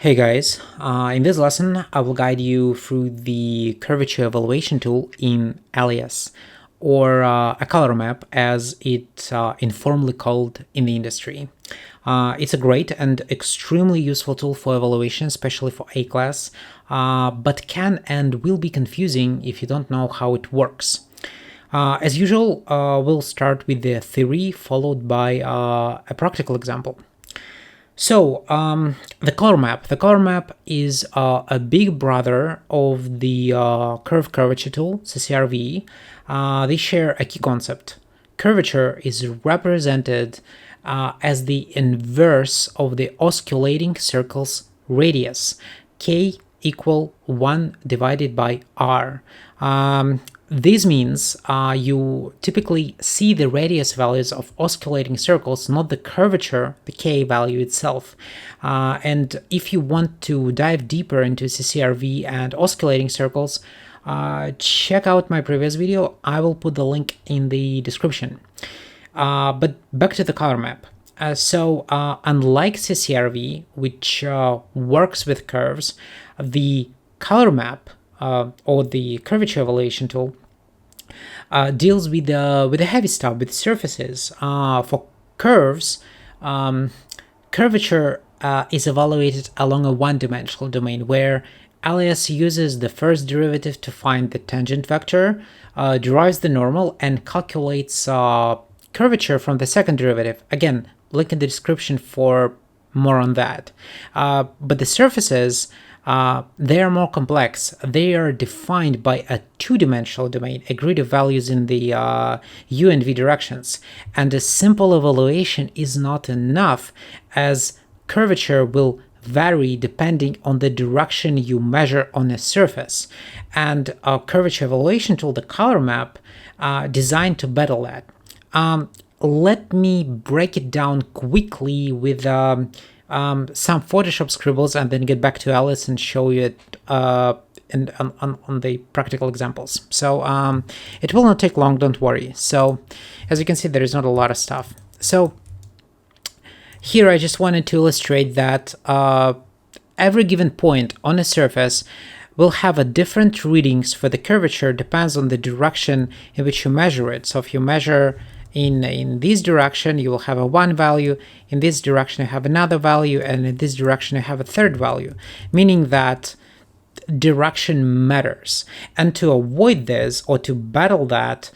Hey guys, in this lesson I will guide you through the curvature evaluation tool in Alias, or a color map as it's informally called in the industry. It's a great and extremely useful tool for evaluation, especially for A-class, but can and will be confusing if you don't know how it works. As usual, we'll start with the theory followed by a practical example. So the color map. The color map is a big brother of the curvature tool, CCRV. They share a key concept. Curvature is represented as the inverse of the osculating circle's radius, k equal 1 divided by r. This means you typically see the radius values of osculating circles, not the curvature, the k value itself. And if you want to dive deeper into CCRV and oscillating circles, check out my previous video. I will put the link in the description. But back to the color map. So unlike CCRV, which works with curves, the color map or the curvature evaluation tool deals with the heavy stuff, with surfaces. For curves, curvature is evaluated along a one-dimensional domain where Alias uses the first derivative to find the tangent vector, derives the normal, and calculates curvature from the second derivative. Again, link in the description for more on that. But the surfaces, they are more complex. They are defined by a two-dimensional domain, a grid of values in the u and v directions. And a simple evaluation is not enough, as curvature will vary depending on the direction you measure on a surface. And a curvature evaluation tool, the color map, designed to battle that. Let me break it down quickly with some Photoshop scribbles and then get back to Alice and show you it on the practical examples. So it will not take long, don't worry. So as you can see, there is not a lot of stuff. So here I just wanted to illustrate that every given point on a surface will have a different readings for the curvature, depends on the direction in which you measure it. So if you measure in this direction, you will have a 1 value, in this direction you have another value, and in this direction you have a third value, meaning that direction matters. And to avoid this, or to battle that,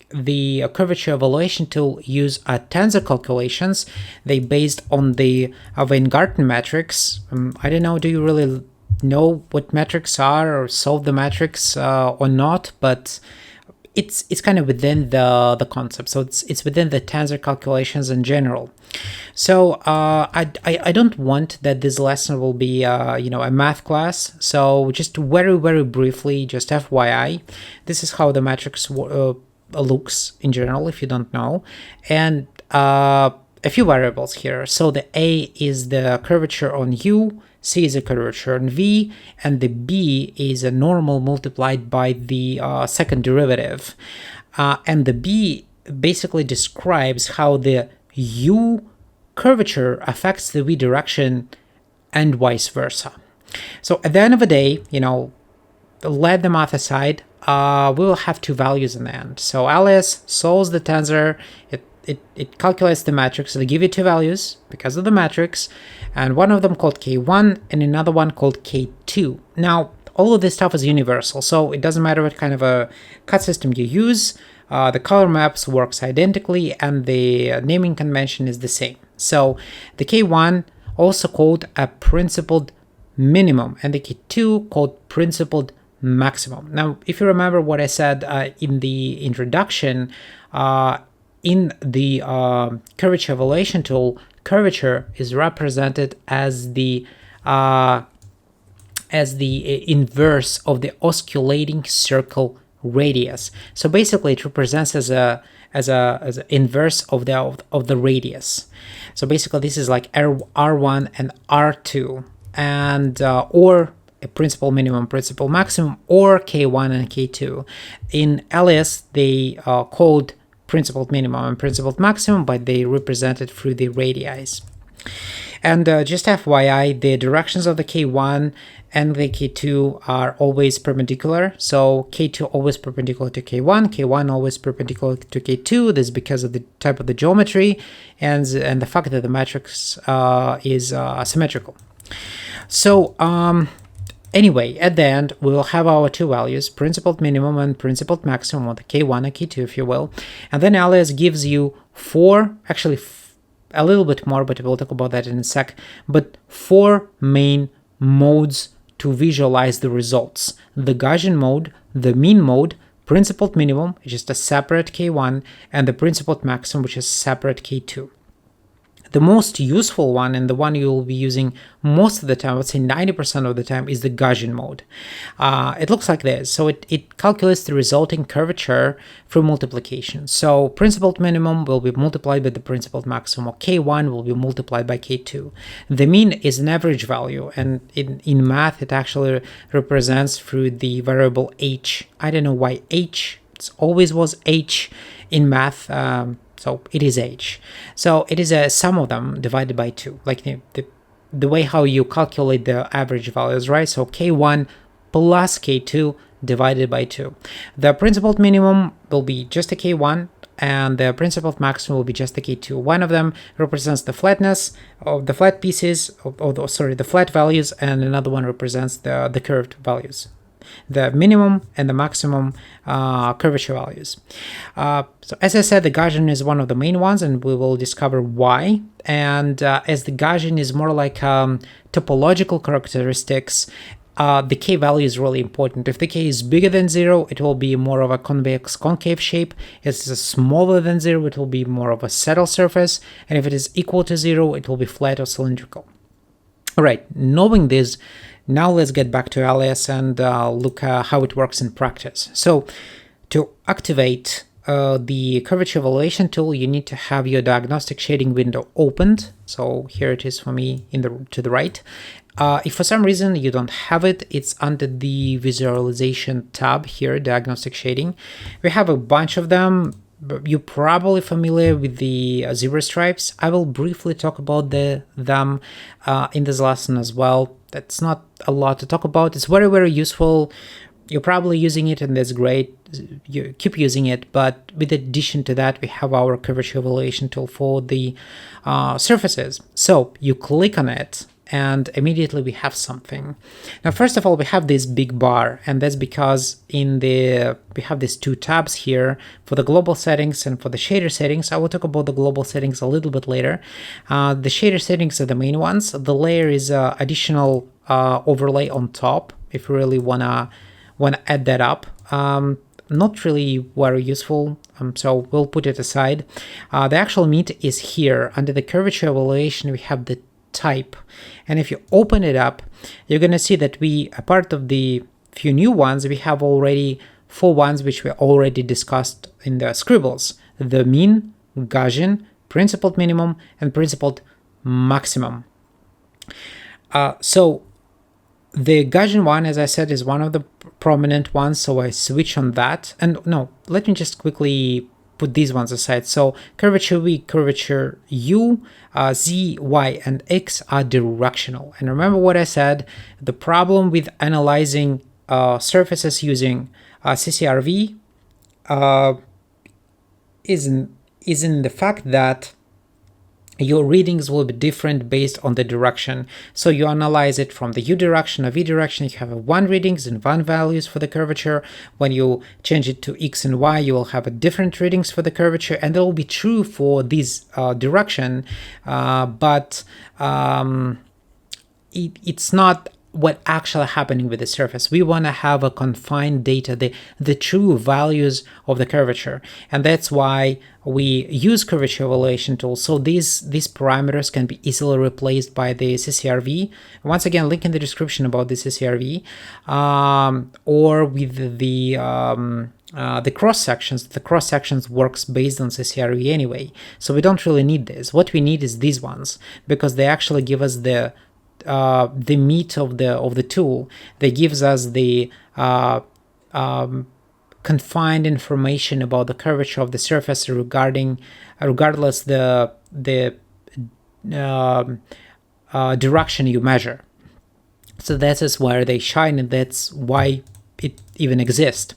the curvature evaluation tool use tensor calculations. They based on the Weingarten matrix. I don't know, do you really know what metrics are or solve the matrix or not, but it's kind of within the concept, so it's within the tensor calculations in general. So I don't want that this lesson will be a math class, so just very briefly, just FYI, this is how the matrix looks in general if you don't know, and a few variables here. So the A is the curvature on U, C is a curvature on V, and the B is a normal multiplied by the second derivative. And the B basically describes how the U curvature affects the V direction and vice versa. So at the end of the day, let the math aside, we will have two values in the end. So Alias solves the tensor, it calculates the matrix, so they give you two values because of the matrix, and one of them called K1 and another one called K2. Now, all of this stuff is universal, so it doesn't matter what kind of a cut system you use, the color maps works identically, and the naming convention is the same. So the K1 also called a principled minimum, and the K2 called principled maximum. Now, if you remember what I said in the introduction, in the curvature evaluation tool, curvature is represented as the inverse of the osculating circle radius. So basically, it represents as a inverse of the radius. So basically, this is like R1 and R2, and or a principal minimum, principal maximum, or K1 and K2. In Alias, they called principled minimum and principled maximum, but they represented through the radii. And just FYI, the directions of the K1 and the K2 are always perpendicular. So K2 always perpendicular to K1, K1 always perpendicular to K2. This is because of the type of the geometry and the fact that the matrix is symmetrical. So anyway, at the end, we will have our two values, principled minimum and principled maximum, or the K1 and K2, if you will. And then Alias gives you four, actually a little bit more, but we'll talk about that in a sec, but four main modes to visualize the results. The Gaussian mode, the mean mode, principled minimum, which is a separate K1, and the principled maximum, which is separate K2. The most useful one, and the one you will be using most of the time, I would say 90% of the time, is the Gaussian mode. It looks like this. So it calculates the resulting curvature through multiplication. So principled minimum will be multiplied by the principled maximum, or K1 will be multiplied by K2. The mean is an average value, and in math, it actually represents through the variable h. I don't know why h, it always was h in math. So it is h. So it is a sum of them divided by 2, like the way how you calculate the average values, right? So K1 plus K2 divided by 2. The principled minimum will be just a K1, and the principled maximum will be just the K2. One of them represents the flatness of the flat pieces, the flat values, and another one represents the curved values, the minimum and the maximum curvature values. So as I said, the Gaussian is one of the main ones, and we will discover why. And as the Gaussian is more like topological characteristics, the K value is really important. If the K is bigger than 0, it will be more of a convex concave shape. If it's smaller than 0, it will be more of a saddle surface. And if it is equal to 0, it will be flat or cylindrical. All right, knowing this, now let's get back to Alias and look how it works in practice. So to activate the curvature evaluation tool, you need to have your diagnostic shading window opened. So here it is for me to the right. If for some reason you don't have it, it's under the visualization tab here, diagnostic shading. We have a bunch of them. You're probably familiar with the zebra stripes. I will briefly talk about them in this lesson as well. That's not a lot to talk about. It's very, very useful. You're probably using it, and that's great. You keep using it. But with addition to that, we have our curvature evaluation tool for the surfaces. So you click on it, and immediately we have something. Now, first of all, we have this big bar, and that's because we have these two tabs here for the global settings and for the shader settings. I will talk about the global settings a little bit later. The shader settings are the main ones. The layer is additional overlay on top if you really wanna add that up. Not really very useful, so we'll put it aside. The actual meat is here. Under the curvature evaluation, we have the type, and if you open it up, you're gonna see that a part of the few new ones, we have already 4 ones which we already discussed in the scribbles: the mean, Gaussian, principled minimum, and principled maximum. So the Gaussian one, as I said, is one of the prominent ones, so I switch on that. And no, let me just quickly put these ones aside. So curvature V, curvature U, Z, Y, and X are directional. And remember what I said, the problem with analyzing surfaces using CCRV is in the fact that your readings will be different based on the direction. So you analyze it from the U direction or V direction, you have 1 readings and 1 values for the curvature. When you change it to X and Y, you will have a different readings for the curvature, and that will be true for this direction, but it's not what actually happening with the surface. We want to have a confined data, the true values of the curvature, and that's why we use curvature evaluation tools. So these parameters can be easily replaced by the CCRV. Once again, link in the description about the CCRV, or with the cross sections. The cross sections works based on CCRV anyway, so we don't really need this. What we need is these ones, because they actually give us the meat of the tool. They gives us the confined information about the curvature of the surface regardless the direction you measure. So that is where they shine, and that's why it even exists.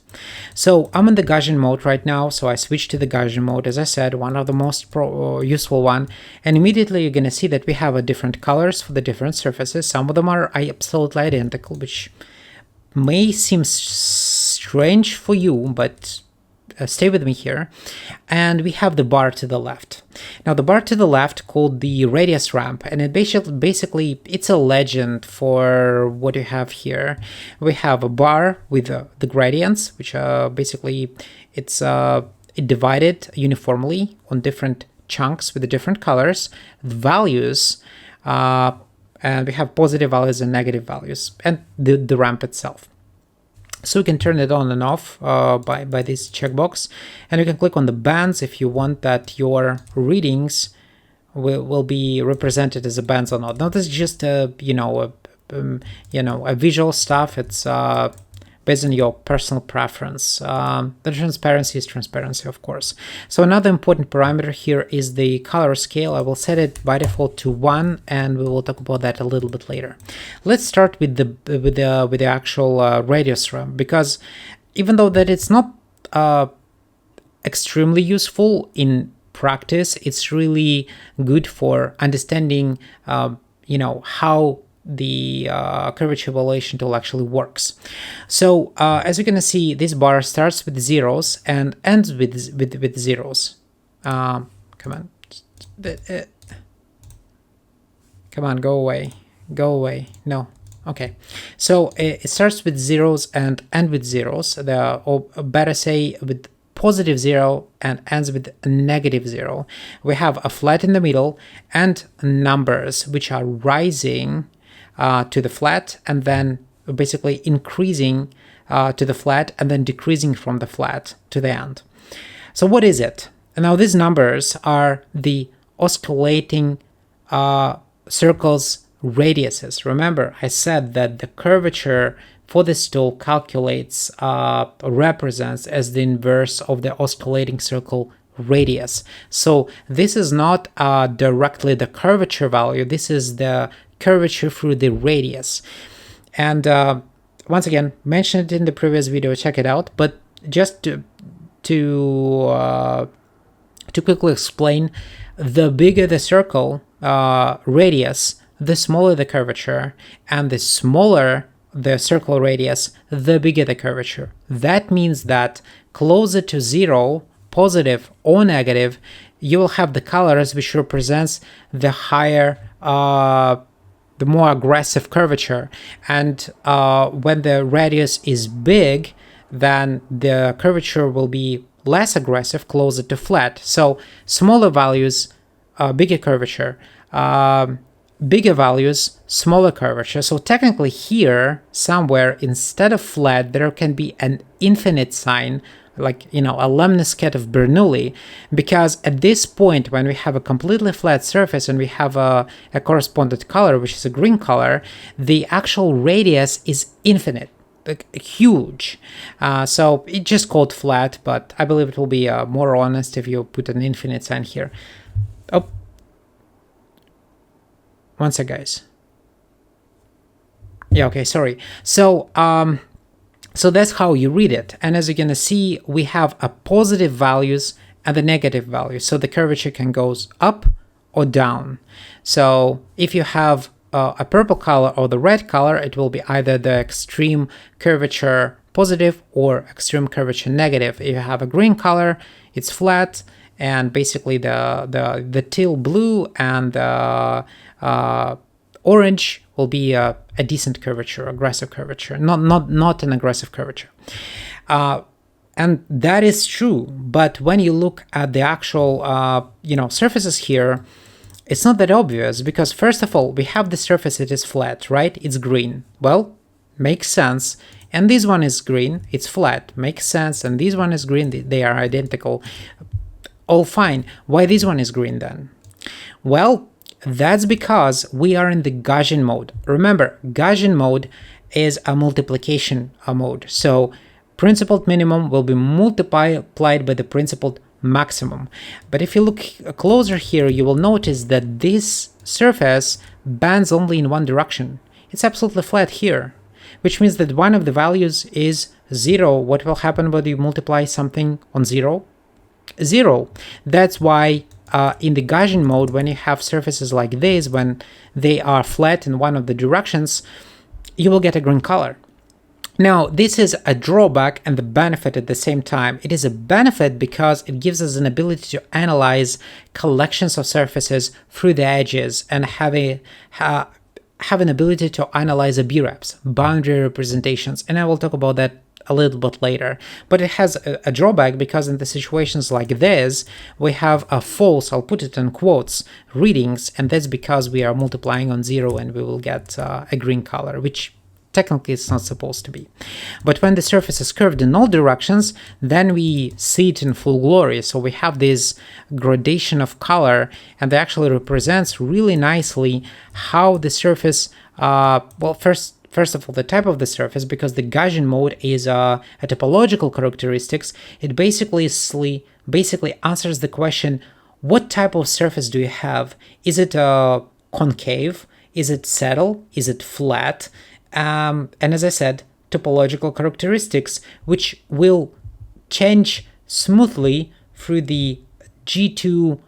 So I'm in the Gaussian mode right now, so I switch to the Gaussian mode, as I said, one of the most useful one, and immediately you're going to see that we have different colors for the different surfaces. Some of them are absolutely identical, which may seem strange for you, but stay with me here. And we have the bar to the left. Now the bar to the left called the radius ramp, and it basically it's a legend for what you have here. We have a bar with the gradients, which basically it divided uniformly on different chunks with the different colors, values, and we have positive values and negative values, and the ramp itself. So we can turn it on and off by this checkbox, and you can click on the bands if you want that your readings will be represented as a bands or not. Now this is just a visual stuff. It's based on your personal preference. The transparency is transparency, of course. So another important parameter here is the color scale. I will set it by default to 1, and we will talk about that a little bit later. Let's start with the actual radius ramp, because even though that it's not extremely useful in practice, it's really good for understanding how the curvature evaluation tool actually works. So as you're gonna see, this bar starts with zeros and ends with zeros. Come on, come on, go away. No, okay. So it starts with zeros and ends with zeros. Or better say with positive 0 and ends with negative 0. We have a flat in the middle and numbers which are rising to the flat, and then basically increasing to the flat, and then decreasing from the flat to the end. So what is it? And now these numbers are the oscillating circles radiuses. Remember, I said that the curvature for this tool calculates, represents as the inverse of the oscillating circle radius. So this is not directly the curvature value, this is the curvature through the radius. And once again, mentioned it in the previous video, check it out. But just to quickly explain, the bigger the circle radius, the smaller the curvature, and the smaller the circle radius, the bigger the curvature. That means that closer to 0, positive or negative, you will have the colors which represents the higher the more aggressive curvature, and when the radius is big, then the curvature will be less aggressive, closer to flat. So smaller values, bigger curvature, bigger values, smaller curvature. So technically here, somewhere, instead of flat, there can be an infinite sign, like, a lemniscate of Bernoulli, because at this point, when we have a completely flat surface and we have a corresponding color, which is a green color, the actual radius is infinite, like huge. So it's just called flat, but I believe it will be more honest if you put an infinite sign here. Oh, one sec, guys. Yeah, okay, sorry. So that's how you read it. And as you're gonna see, we have a positive values and the negative values. So the curvature can go up or down. So if you have a purple color or the red color, it will be either the extreme curvature positive or extreme curvature negative. If you have a green color, it's flat, and basically the teal blue and the orange will be a decent curvature, aggressive curvature, not an aggressive curvature. And that is true, but when you look at the actual surfaces here, it's not that obvious, because first of all, we have the surface, it is flat, right? It's green. Well, makes sense. And this one is green, it's flat, makes sense. And this one is green, they are identical. All fine. Why this one is green then? Well, that's because we are in the Gaussian mode. Remember, Gaussian mode is a multiplication mode. So principled minimum will be multiplied by the principled maximum. But if you look closer here, you will notice that this surface bends only in one direction. It's absolutely flat here, which means that one of the values is 0. What will happen when you multiply something on 0? 0. That's why in the Gaussian mode, when you have surfaces like this, when they are flat in one of the directions, you will get a green color. Now, this is a drawback and the benefit at the same time. It is a benefit because it gives us an ability to analyze collections of surfaces through the edges and have an ability to analyze a BREPs, boundary representations, and I will talk about that a little bit later. But it has a drawback because in the situations like this, we have a false, I'll put it in quotes, readings, and that's because we are multiplying on 0 and we will get a green color, which technically it's not supposed to be. But when the surface is curved in all directions, then we see it in full glory. So we have this gradation of color, and that actually represents really nicely how the surface, well, first of all, the type of the surface, because the Gaussian mode is a topological characteristics. It basically answers the question, what type of surface do you have? Is it concave? Is it saddle? Is it flat? And as I said, topological characteristics, which will change smoothly through the G2,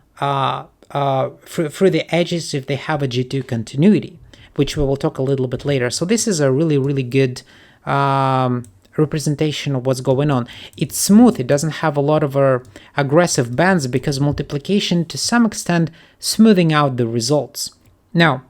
through the edges if they have a G2 continuity, which we will talk a little bit later. So this is a really, really good representation of what's going on. It's smooth. It doesn't have a lot of aggressive bands because multiplication to some extent smoothing out the results. Now,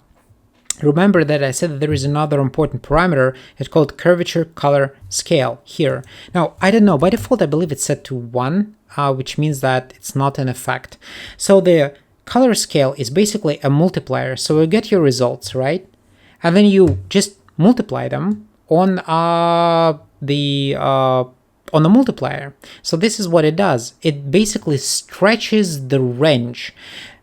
remember that I said that there is another important parameter. It's called curvature color scale here. Now, I don't know. By default, I believe it's set to 1, which means that it's not an effect. So the color scale is basically a multiplier. So you get your results, right? And then you just multiply them on the multiplier. So this is what it does. It basically stretches the range.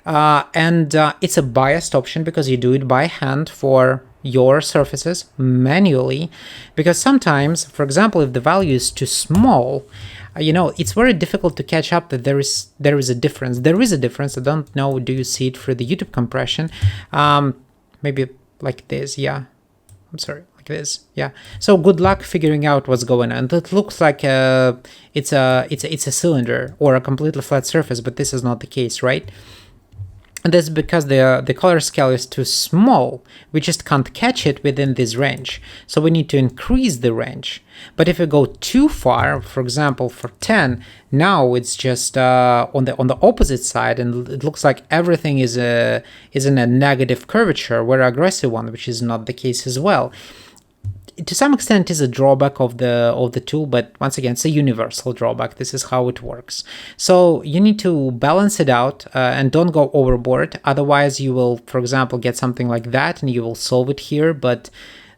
And it's a biased option because you do it by hand for your surfaces manually, because sometimes, for example, if the value is too small, it's very difficult to catch up that there is a difference. There is a difference. I don't know. Do you see it through the YouTube compression? Maybe like this. Yeah. I'm sorry. Like this. Yeah. So good luck figuring out what's going on. It looks like it's a cylinder or a completely flat surface, but this is not the case, right? And that's because the color scale is too small. We just can't catch it within this range. So we need to increase the range. But if we go too far, for example, for 10, now it's just on the opposite side, and it looks like everything is in a negative curvature, or aggressive one, which is not the case as well. To some extent, it is a drawback of the tool, but once again, it's a universal drawback. This is how it works. So you need to balance it out and don't go overboard. Otherwise, you will, for example, get something like that, and you will solve it here. But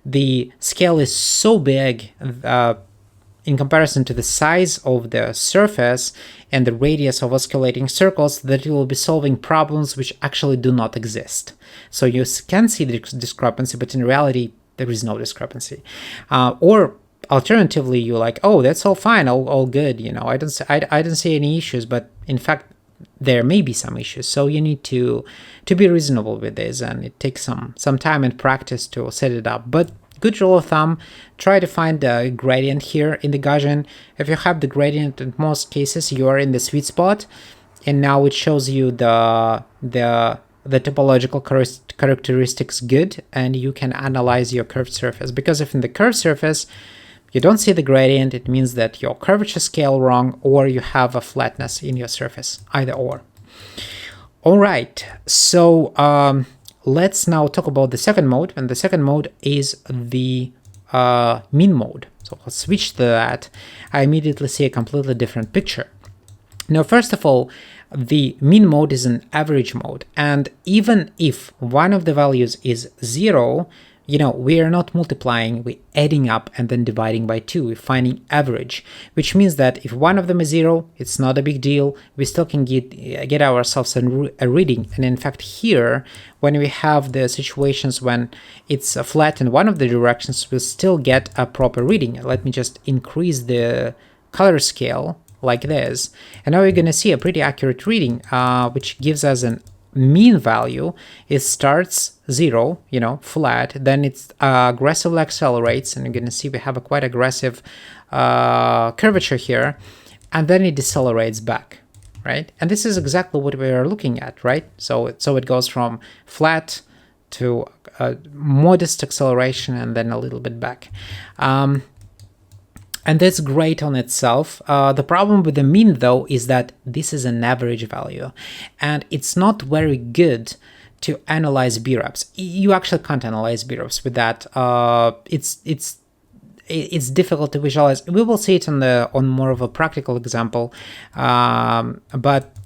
the scale is so big in comparison to the size of the surface and the radius of oscillating circles that you will be solving problems which actually do not exist. So you can see the discrepancy, but in reality, there is no discrepancy. Or alternatively, you're like, oh, that's all fine, all good. I don't see any issues, but in fact, there may be some issues. So you need to be reasonable with this, and it takes some time and practice to set it up. But good rule of thumb, try to find the gradient here in the Gaussian. If you have the gradient, in most cases, you are in the sweet spot. And now it shows you the topological characteristics good, and you can analyze your curved surface. Because if in the curved surface you don't see the gradient, it means that your curvature scale wrong, or you have a flatness in your surface, either or. All right, so let's now talk about the second mode, and the second mode is the mean mode. So let's switch to that. I immediately see a completely different picture. Now, first of all, the mean mode is an average mode, and even if one of the values is 0, we are not multiplying, we're adding up and then dividing by 2, we're finding average, which means that if one of them is 0, it's not a big deal, we still can get ourselves a reading. And in fact here, when we have the situations when it's flat in one of the directions, we'll still get a proper reading. Let me just increase the color scale like this. And now we're going to see a pretty accurate reading, which gives us an mean value. It starts 0, flat, then it aggressively accelerates, and you're going to see we have a quite aggressive curvature here, and then it decelerates back, right? And this is exactly what we are looking at, right? So it goes from flat to a modest acceleration and then a little bit back. And that's great on itself. The problem with the mean, though, is that this is an average value, and it's not very good to analyze B-reps. You actually can't analyze B-reps with that. It's difficult to visualize. We will see it on more of a practical example, but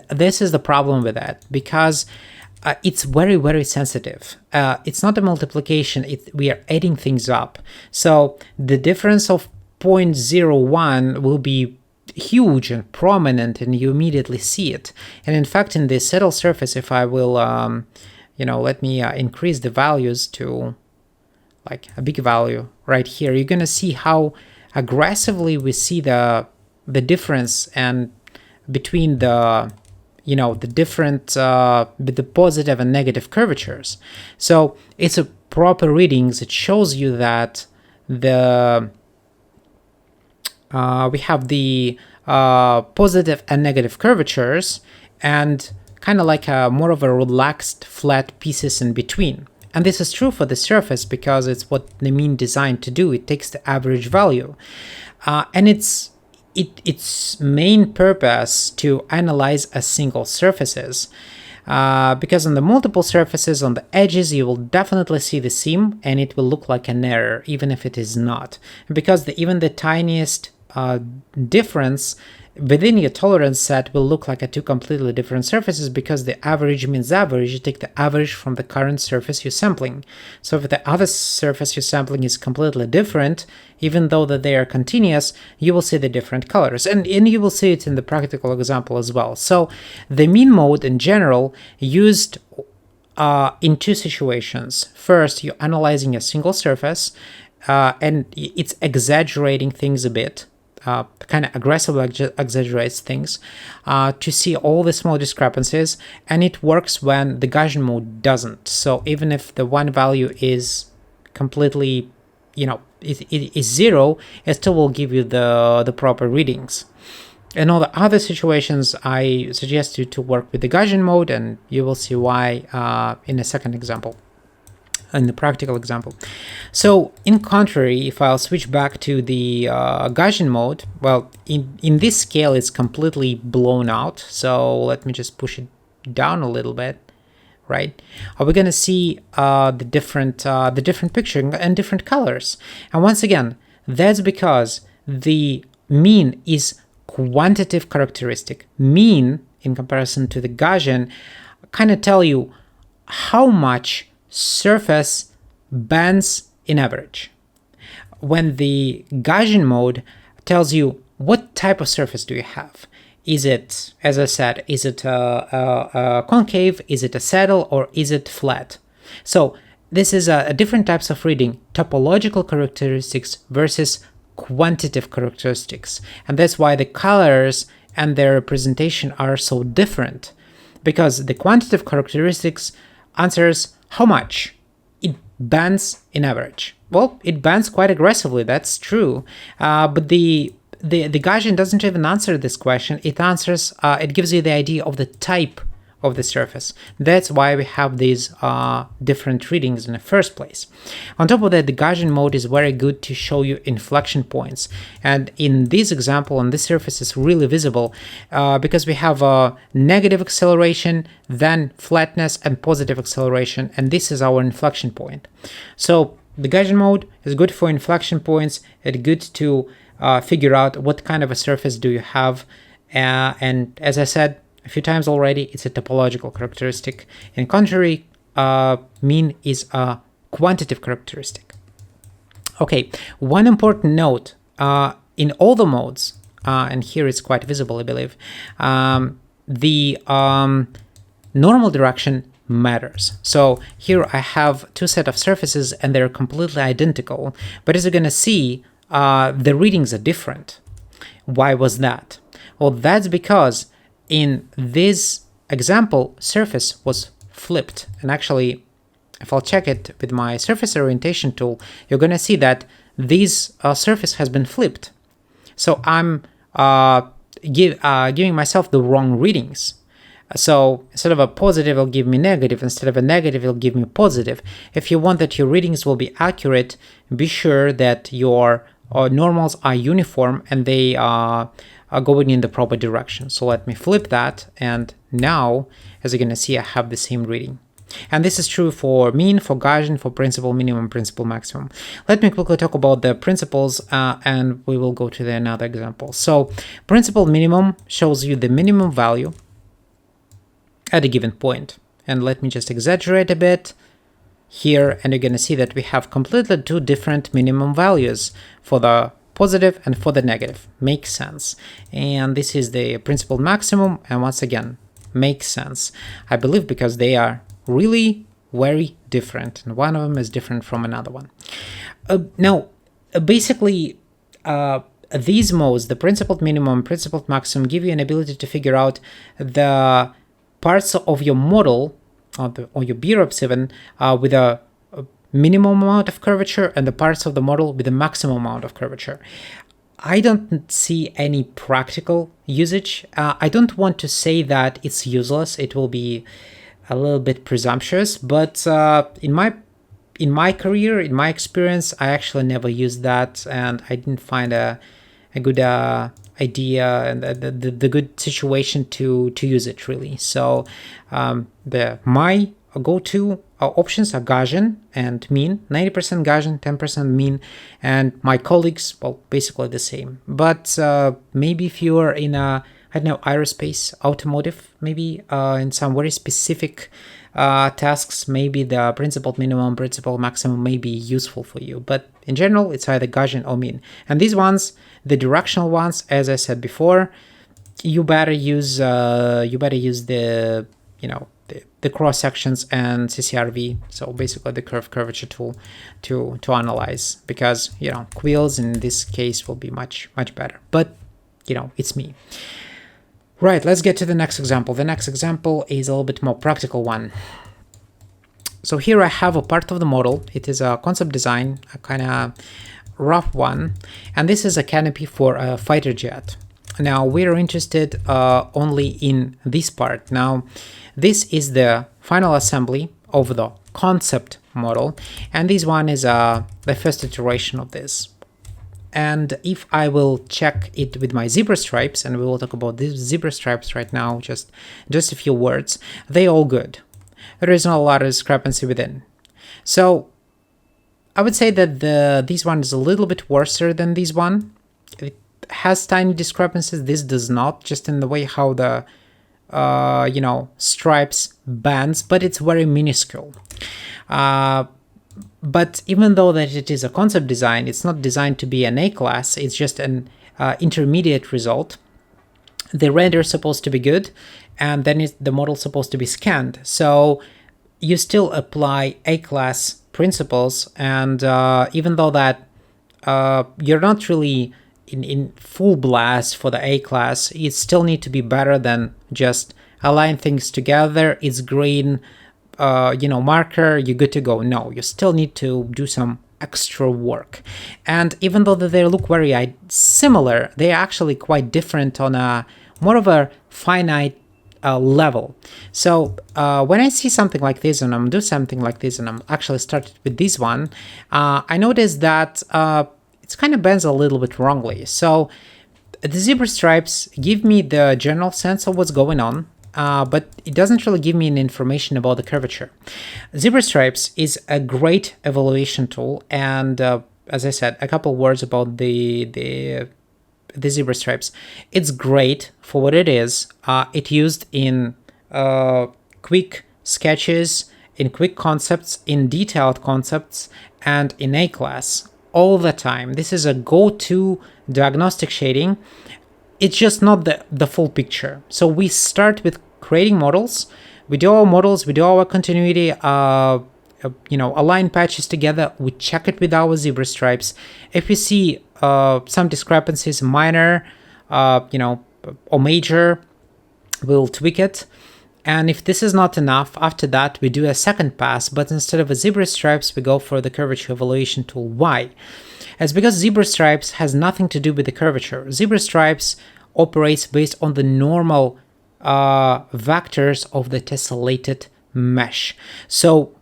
this is the problem with that, because it's very, very sensitive. It's not a multiplication. We are adding things up. So the difference of 0.01 will be huge and prominent, and you immediately see it. And in fact, in this settled surface, if I will, let me increase the values to like a big value right here, you're gonna see how aggressively we see the difference and between the different the positive and negative curvatures. So it's a proper readings. It shows you that we have the positive and negative curvatures, and kind of like more of a relaxed flat pieces in between. And this is true for the surface because it's what the mean designed to do. It takes the average value, and its main purpose to analyze a single surfaces. Because on the multiple surfaces, on the edges, you will definitely see the seam, and it will look like an error, even if it is not. Because even the tiniest difference within your tolerance set will look like two completely different surfaces, because the average means average. You take the average from the current surface you're sampling. So if the other surface you're sampling is completely different, even though that they are continuous, you will see the different colors. And you will see it in the practical example as well. So the mean mode in general used in two situations. First, you're analyzing a single surface, and it's exaggerating things a bit. Kind of aggressively exaggerates things to see all the small discrepancies, and it works when the Gaussian mode doesn't. So even if the one value is completely, it is 0, it still will give you the proper readings. In all the other situations, I suggest you to work with the Gaussian mode, and you will see why in a second example. In the practical example. So in contrary, if I'll switch back to the Gaussian mode, well, in this scale it's completely blown out. So let me just push it down a little bit, right? We're gonna see the different picture and different colors. And once again, that's because the mean is quantitative characteristic. Mean, in comparison to the Gaussian, kind of tell you how much surface bends in average, when the Gaussian mode tells you what type of surface do you have. Is it, as I said, is it a concave, is it a saddle, or is it flat? So this is a different types of reading, topological characteristics versus quantitative characteristics. And that's why the colors and their representation are so different, because the quantitative characteristics answers how much it bends in average. Well, it bends quite aggressively, that's true, but the Gaussian doesn't even answer this question. It answers, it gives you the idea of the type of the surface. That's why we have these different readings in the first place. On top of that, the Gaussian mode is very good to show you inflection points. And in this example, on this surface, is really visible because we have a negative acceleration, then flatness, and positive acceleration. And this is our inflection point. So the Gaussian mode is good for inflection points. It's good to figure out what kind of a surface do you have. And as I said a few times already, it's a topological characteristic. In contrary, mean is a quantitative characteristic. Okay, one important note, in all the modes, and here it's quite visible, I believe, the normal direction matters. So here I have two sets of surfaces and they're completely identical, but as you're gonna see, the readings are different. Why was that? Well, that's because in this example, surface was flipped. And actually, if I'll check it with my surface orientation tool, you're going to see that this surface has been flipped. So I'm giving myself the wrong readings. So instead of a positive, it'll give me negative. Instead of a negative, it'll give me positive. If you want that your readings will be accurate, be sure that your normals are uniform and they are going in the proper direction. So let me flip that. And now, as you're going to see, I have the same reading. And this is true for mean, for Gaussian, for principal minimum, principal maximum. Let me quickly talk about the principles and we will go to another example. So principal minimum shows you the minimum value at a given point. And let me just exaggerate a bit here, and you're going to see that we have completely two different minimum values for the positive and for the negative. Makes sense. And this is the principal maximum, and once again, makes sense. I believe because they are really very different, and one of them is different from another one. Basically, these modes, the principled minimum, principled maximum, give you an ability to figure out the parts of your model or your B-reps even with a minimum amount of curvature and the parts of the model with the maximum amount of curvature. I don't see any practical usage. I don't want to say that it's useless. It will be a little bit presumptuous, but in my career, in my experience, I actually never used that, and I didn't find a good idea and the good situation to use it really. So my go-to options are Gaussian and mean, 90% Gaussian, 10% mean, and my colleagues, well, basically the same. But maybe if you are in a, I don't know, aerospace, automotive, maybe in some very specific tasks, maybe the principal minimum, principal maximum may be useful for you. But in general, it's either Gaussian or mean. And these ones, the directional ones, as I said before, you better use the the cross sections and CCRV, so basically the curvature tool to analyze, because quills in this case will be much better. But it's me. Right, let's get to the next example. The next example is a little bit more practical one. So here I have a part of the model. It is a concept design, a kind of rough one, and this is a canopy for a fighter jet. Now we're interested only in this part. Now this is the final assembly of the concept model, and this one is the first iteration of this. And if I will check it with my zebra stripes, and we will talk about these zebra stripes right now, just a few words, they all good. There is not a lot of discrepancy within. So I would say that this one is a little bit worse than this one. It has tiny discrepancies. This does not, just in the way how the stripes bends, but it's very minuscule. But even though that it is a concept design, it's not designed to be an A class. It's just an intermediate result. The render is supposed to be good, and then the model is supposed to be scanned. So you still apply A class principles, and even though that you're not really in full blast for the A class, you still need to be better than just align things together. It's green, marker, you're good to go. No, you still need to do some extra work. And even though they look very similar, they are actually quite different on a more of a finite level. So when I see something like this, and I'm doing something like this, and I'm actually started with this one, I noticed that it kind of bends a little bit wrongly. So the zebra stripes give me the general sense of what's going on, but it doesn't really give me any information about the curvature. Zebra stripes is a great evaluation tool, and as I said, a couple words about the zebra stripes. It's great for what it is. It's used in quick sketches, in quick concepts, in detailed concepts, and in A class all the time. This is a go-to diagnostic shading. It's just not the full picture. So we start with creating models. We do our models, we do our continuity, align patches together. We check it with our zebra stripes. If we see some discrepancies, minor, or major, we'll tweak it. And if this is not enough, after that we do a second pass, but instead of a zebra stripes, we go for the curvature evaluation tool. Why? It's because zebra stripes has nothing to do with the curvature. Zebra stripes operates based on the normal vectors of the tessellated mesh. So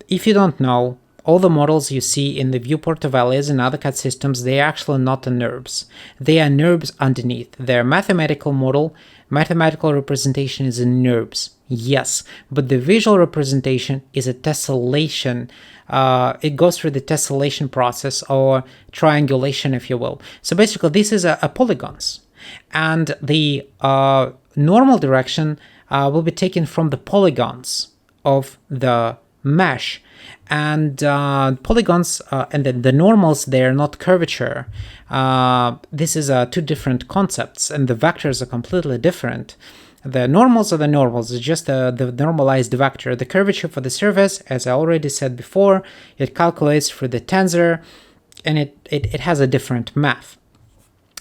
if you don't know, all the models you see in the viewport of Alias and other CAD systems, they are actually not the NURBS. They are NURBS underneath. Their mathematical model, mathematical representation is in NURBS, yes, but the visual representation is a tessellation. It goes through the tessellation process, or triangulation, if you will. So basically, this is a polygons, and the normal direction will be taken from the polygons of the mesh, and polygons and then the normals, they are not curvature. This is two different concepts, and the vectors are completely different. The normals are the normals, it's just the normalized vector. The curvature for the surface, as I already said before, it calculates for the tensor, and it has a different math.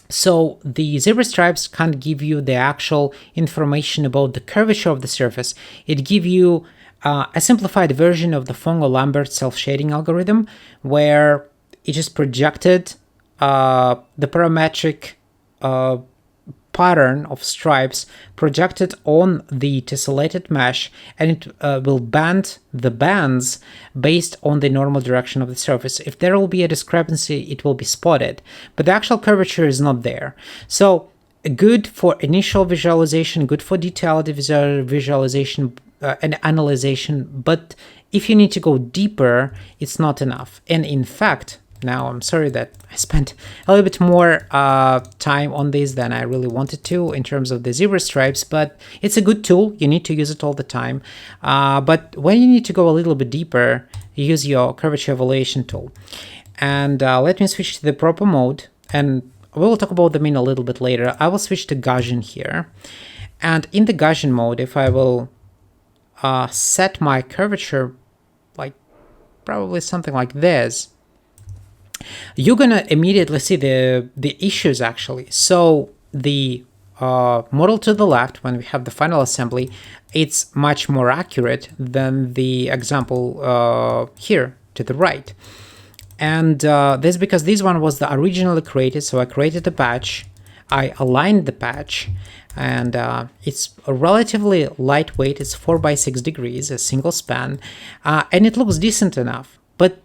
So the zebra stripes can't give you the actual information about the curvature of the surface. It gives you a simplified version of the Fongo-Lambert self-shading algorithm, where it just projected the parametric pattern of stripes projected on the tessellated mesh, and it will band the bands based on the normal direction of the surface. If there will be a discrepancy, it will be spotted, but the actual curvature is not there. So good for initial visualization, good for detailed visualization and analyzation, but if you need to go deeper, it's not enough. And in fact, now I'm sorry that I spent a little bit more time on this than I really wanted to in terms of the zebra stripes, but it's a good tool. You need to use it all the time. But when you need to go a little bit deeper, you use your curvature evaluation tool. And let me switch to the proper mode, and we will talk about the mean a little bit later. I will switch to Gaussian here. And in the Gaussian mode, if I will set my curvature like probably something like this, you're gonna immediately see the issues actually. So the model to the left, when we have the final assembly, it's much more accurate than the example here to the right. And this is because this one was the originally created. So I created a patch, I aligned the patch, and it's relatively lightweight. It's 4x6 degrees, a single span, and it looks decent enough. But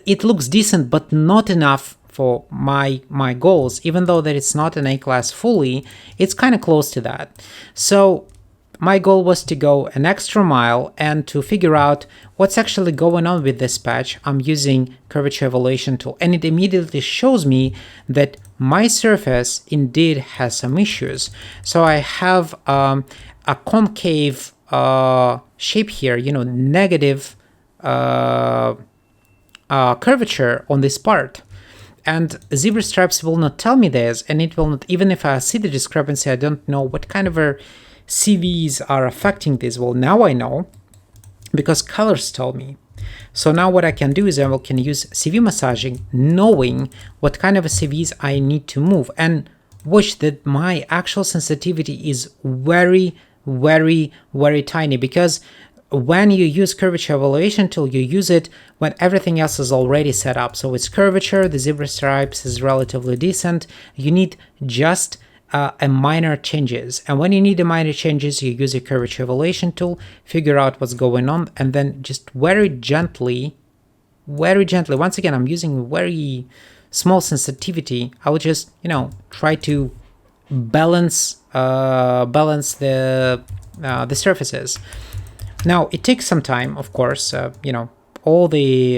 it looks decent, but not enough for my goals. Even though that it's not an A-class fully, it's kind of close to that. So my goal was to go an extra mile and to figure out what's actually going on with this patch. I'm using curvature evaluation tool, and it immediately shows me that my surface indeed has some issues. So I have a concave shape here, negative curvature on this part. And zebra stripes will not tell me this, and it will not, even if I see the discrepancy, I don't know what kind of CVs are affecting this. Well, now I know, because colors tell me. So now what I can do is I can use CV massaging, knowing what kind of CVs I need to move, and watch that my actual sensitivity is very, very, very tiny, because when you use curvature evaluation tool, you use it when everything else is already set up. So it's curvature, the zebra stripes is relatively decent. You need just a minor changes, and when you need a minor changes, you use a curvature evaluation tool, figure out what's going on, and then just very gently, once again, I'm using very small sensitivity, I will just try to balance the surfaces. Now it takes some time, of course. All the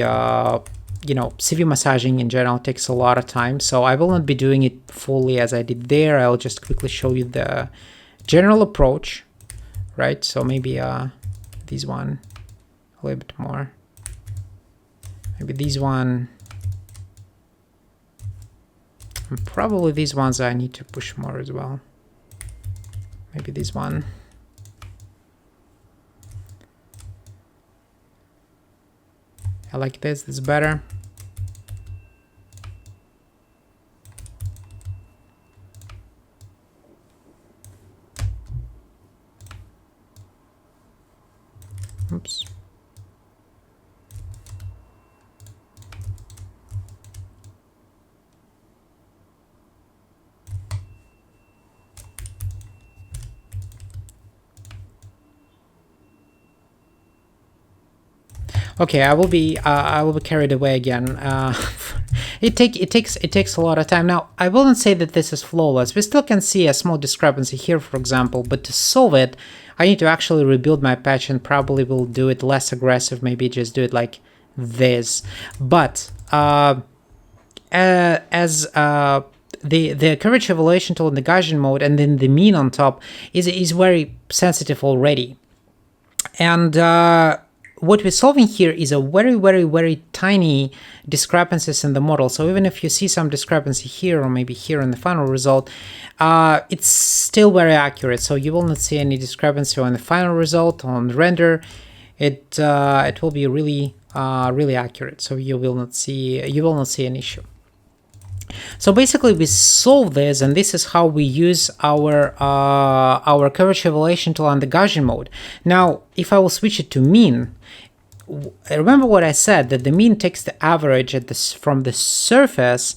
CV massaging in general takes a lot of time, so I will not be doing it fully as I did there. I'll just quickly show you the general approach, right? So maybe this one a little bit more, maybe this one, and probably these ones I need to push more as well. Maybe this one. I like this is better. Okay, I will be carried away again. It takes a lot of time. Now, I wouldn't say that this is flawless. We still can see a small discrepancy here, for example, but to solve it, I need to actually rebuild my patch and probably will do it less aggressive. Maybe just do it like this. But as the curvature evaluation tool in the Gaussian mode and then the mean on top is very sensitive already. And what we're solving here is a very tiny discrepancies in the model. So even if you see some discrepancy here or maybe here in the final result, it's still very accurate. So you will not see any discrepancy on the final result. On the render, it will be really accurate. So you will not see an issue. So basically we solve this, and this is how we use our curvature evaluation tool on the Gaussian mode. Now, if I will switch it to mean, remember what I said, that the mean takes the average from the surface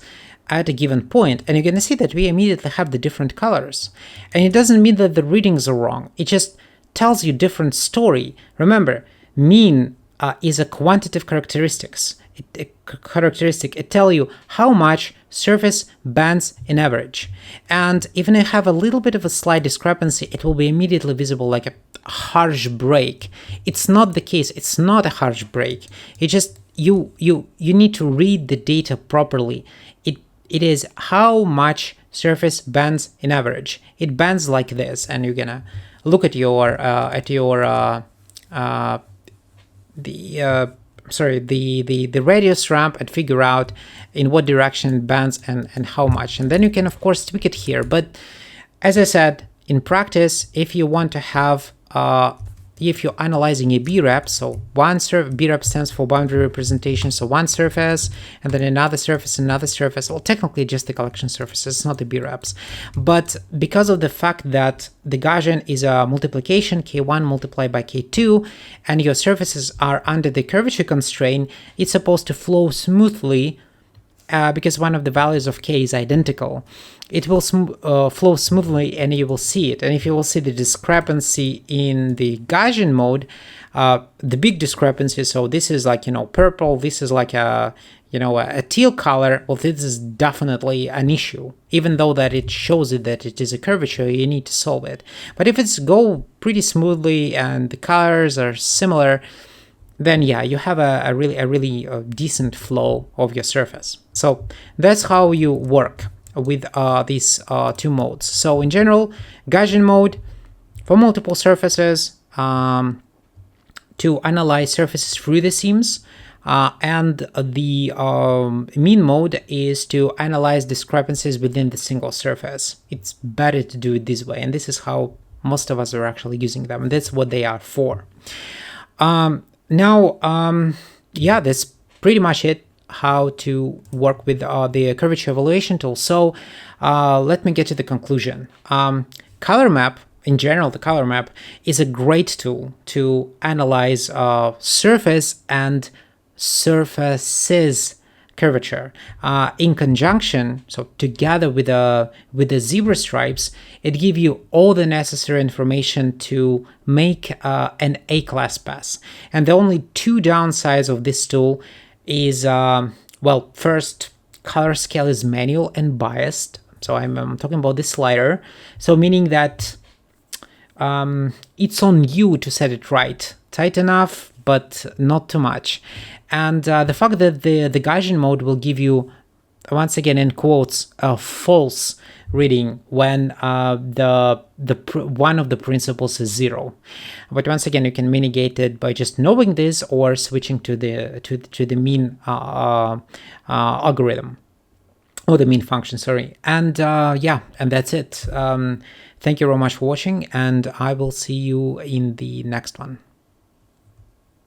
at a given point, and you're going to see that we immediately have the different colors. And it doesn't mean that the readings are wrong, it just tells you different story. Remember, mean is a quantitative characteristics. It tells you how much surface bends in average, and even if you have a little bit of a slight discrepancy, it will be immediately visible like a harsh break. It's not the case. It's not a harsh break. It just you need to read the data properly. It is how much surface bends in average. It bends like this, and you're gonna look at your the radius ramp and figure out in what direction it bends and how much. And then you can, of course, tweak it here. But as I said, in practice, if you want to have, if you're analyzing a B-rep, so one B-rep stands for boundary representation, so one surface, and then another surface, well, technically just the collection surfaces, not the B-reps. But because of the fact that the Gaussian is a multiplication, K1 multiplied by K2, and your surfaces are under the curvature constraint, it's supposed to flow smoothly because one of the values of K is identical. It will flow smoothly and you will see it. And if you will see the discrepancy in the Gaussian mode, the big discrepancy, so this is like, purple, this is like a teal color, well, this is definitely an issue. Even though that it shows it that it is a curvature, you need to solve it. But if it's go pretty smoothly and the colors are similar, then yeah, you have a really decent flow of your surface. So that's how you work with these two modes. So in general, Gaussian mode for multiple surfaces to analyze surfaces through the seams, and the mean mode is to analyze discrepancies within the single surface. It's better to do it this way, and this is how most of us are actually using them, and that's what they are for. Yeah, that's pretty much it, how to work with the curvature evaluation tool. So let me get to the conclusion. Color map, in general, the color map is a great tool to analyze surface and surfaces curvature in conjunction, so together with the zebra stripes, it gives you all the necessary information to make an A-class pass. And the only two downsides of this tool is, well, first, color scale is manual and biased. So I'm talking about this slider. So meaning that it's on you to set it right, tight enough, but not too much. And the fact that the Gaussian mode will give you, once again in quotes, a false reading when one of the principles is 0. But once again, you can mitigate it by just knowing this or switching to the mean algorithm, or the mean function, sorry. And yeah, and that's it. Thank you very much for watching, and I will see you in the next one.